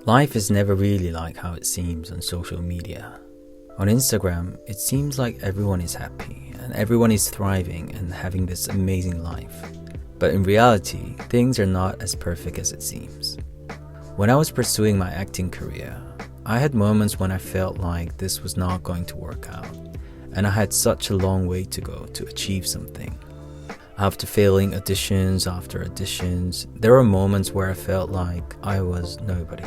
Life is never really like how it seems on social media. On Instagram, it seems like everyone is happy and everyone is thriving and having this amazing life. But in reality, things are not as perfect as it seems. When I was pursuing my acting career, I had moments when I felt like this was not going to work out, and I had such a long way to go to achieve something. After failing auditions after auditions, there were moments where I felt like I was nobody.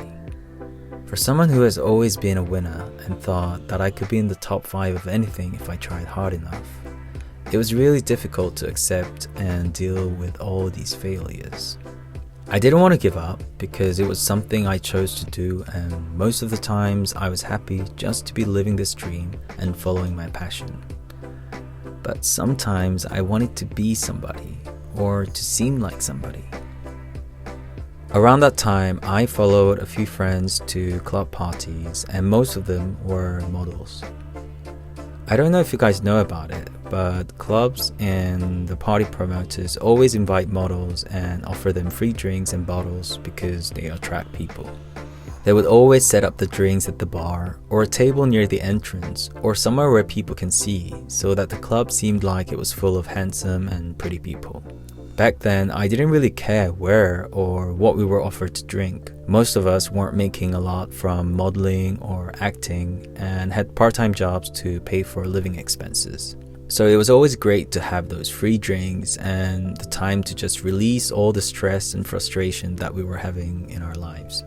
For someone who has always been a winner and thought that I could be in the top 5 of anything if I tried hard enough, it was really difficult to accept and deal with all these failures. I didn't want to give up because it was something I chose to do, and most of the times I was happy just to be living this dream and following my passion. But sometimes I wanted to be somebody or to seem like somebody. Around that time, I followed a few friends to club parties, and most of them were models. I don't know if you guys know about it, but clubs and the party promoters always invite models and offer them free drinks and bottles because they attract people. They would always set up the drinks at the bar or a table near the entrance or somewhere where people can see, so that the club seemed like it was full of handsome and pretty people. Back then, I didn't really care where or what we were offered to drink. Most of us weren't making a lot from modeling or acting and had part-time jobs to pay for living expenses. So it was always great to have those free drinks and the time to just release all the stress and frustration that we were having in our lives.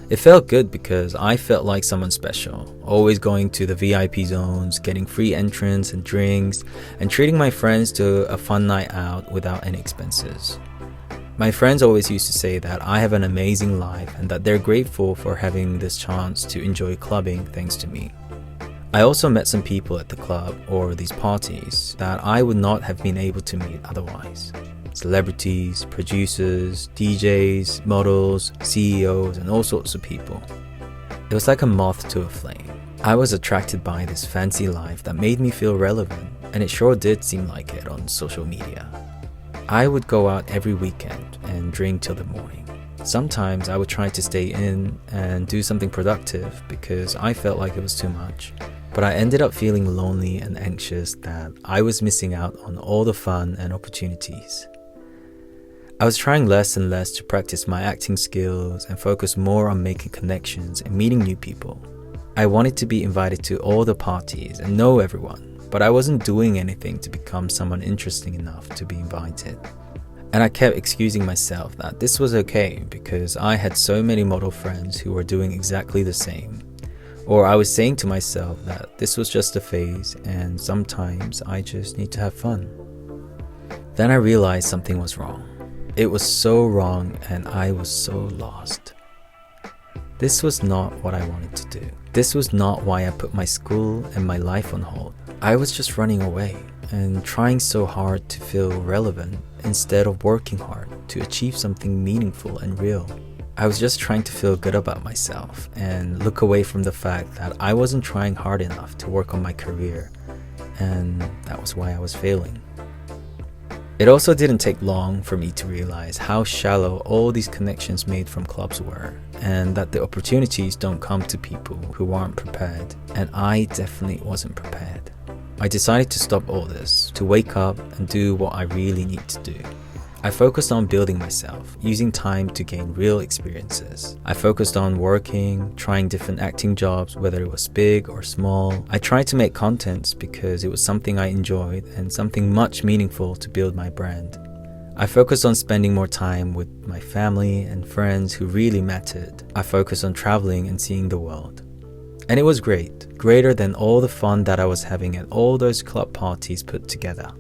It felt good because I felt like someone special, always going to the VIP zones, getting free entrance and drinks, and treating my friends to a fun night out without any expenses. My friends always used to say that I have an amazing life and that they're grateful for having this chance to enjoy clubbing thanks to me. I also met some people at the club or these parties that I would not have been able to meet otherwise. Celebrities, producers, DJs, models, CEOs, and all sorts of people. It was like a moth to a flame. I was attracted by this fancy life that made me feel relevant, and it sure did seem like it on social media. I would go out every weekend and drink till the morning. Sometimes I would try to stay in and do something productive because I felt like it was too much. But I ended up feeling lonely and anxious that I was missing out on all the fun and opportunities. I was trying less and less to practice my acting skills and focus more on making connections and meeting new people. I wanted to be invited to all the parties and know everyone, but I wasn't doing anything to become someone interesting enough to be invited. And I kept excusing myself that this was okay because I had so many model friends who were doing exactly the same. Or I was saying to myself that this was just a phase and sometimes I just need to have fun. Then I realized something was wrong. It was so wrong and I was so lost. This was not what I wanted to do. This was not why I put my school and my life on hold. I was just running away and trying so hard to feel relevant instead of working hard to achieve something meaningful and real. I was just trying to feel good about myself and look away from the fact that I wasn't trying hard enough to work on my career, and that was why I was failing. It also didn't take long for me to realize how shallow all these connections made from clubs were, and that the opportunities don't come to people who aren't prepared, and I definitely wasn't prepared. I decided to stop all this, to wake up and do what I really need to do. I focused on building myself, using time to gain real experiences. I focused on working, trying different acting jobs, whether it was big or small. I tried to make contents because it was something I enjoyed and something much meaningful to build my brand. I focused on spending more time with my family and friends who really mattered. I focused on traveling and seeing the world. And it was great, greater than all the fun that I was having at all those club parties put together.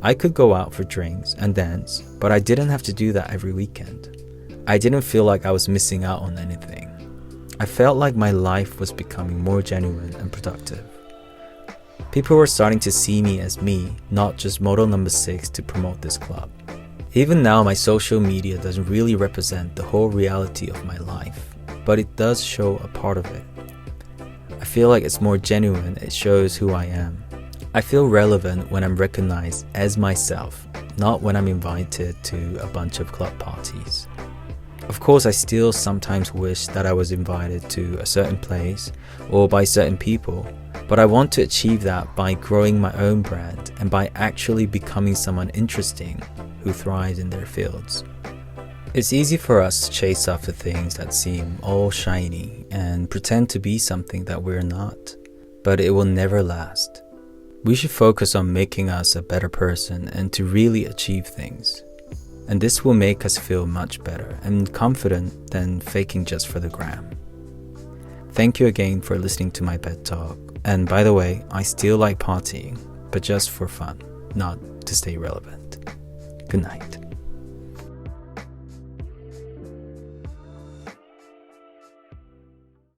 I could go out for drinks and dance, but I didn't have to do that every weekend. I didn't feel like I was missing out on anything. I felt like my life was becoming more genuine and productive. People were starting to see me as me, not just model number 6 to promote this club. Even now, my social media doesn't really represent the whole reality of my life, but it does show a part of it. I feel like it's more genuine, it shows who I am. I feel relevant when I'm recognized as myself, not when I'm invited to a bunch of club parties. Of course, I still sometimes wish that I was invited to a certain place or by certain people, but I want to achieve that by growing my own brand and by actually becoming someone interesting who thrives in their fields. It's easy for us to chase after things that seem all shiny and pretend to be something that we're not, but it will never last. We should focus on making us a better person and to really achieve things. And this will make us feel much better and confident than faking just for the gram. Thank you again for listening to my bed talk. And by the way, I still like partying, but just for fun, not to stay relevant. Good night.